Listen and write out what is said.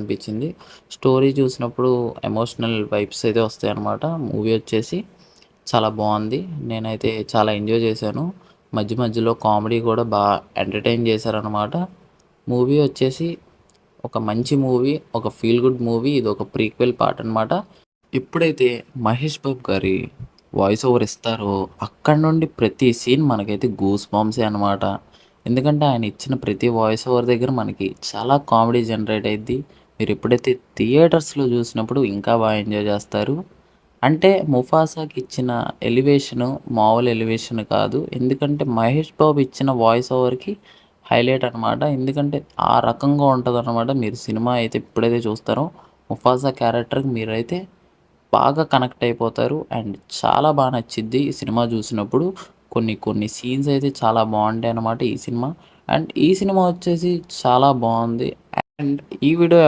అనిపించింది. స్టోరీ చూసినప్పుడు emotional vibes అయితే వస్తాయన్నమాట. మూవీ వచ్చేసి చాలా బాగుంది. నేనైతే చాలా ఎంజాయ్ చేశాను. మధ్య మధ్యలో కామెడీ కూడా ఎంటర్టైన్ చేశారనమాట. మూవీ వచ్చేసి ఒక మంచి మూవీ, ఒక ఫీల్ గుడ్ మూవీ. ఇది ఒక ప్రీక్వెల్ పార్ట్ అనమాట. ఎప్పుడైతే మహేష్ బాబు గారి వాయిస్ ఓవర్ ఇస్తారో అక్కడి నుండి ప్రతి సీన్ మనకైతే గూస్ బాంబ్సే అనమాట. ఎందుకంటే ఆయన ఇచ్చిన ప్రతి వాయిస్ ఓవర్ దగ్గర మనకి చాలా కామెడీ జనరేట్ అయ్యిద్ది. మీరు ఎప్పుడైతే థియేటర్స్లో చూసినప్పుడు ఇంకా బాగా ఎంజాయ్ చేస్తారు. అంటే ముఫాసాకి ఇచ్చిన ఎలివేషను మామూలు ఎలివేషన్ కాదు. ఎందుకంటే మహేష్ బాబు ఇచ్చిన వాయిస్ ఓవర్‌కి హైలైట్ అనమాట. ఎందుకంటే ఆ రకంగా ఉంటదనమాట. మీరు సినిమా అయితే ఎప్పుడైతే చూస్తారో ముఫాసా క్యారెక్టర్‌కి మీరైతే బాగా కనెక్ట్ అయిపోతారు. అండ్ చాలా నచ్చిద్ది ఈ సినిమా చూసినప్పుడు. కొన్ని కొన్ని సీన్స్ అయితే చాలా బావుంటాయన్నమాట ఈ సినిమా. అండ్ ఈ సినిమా వచ్చేసి చాలా బావుంది. అండ్ ఈ వీడియో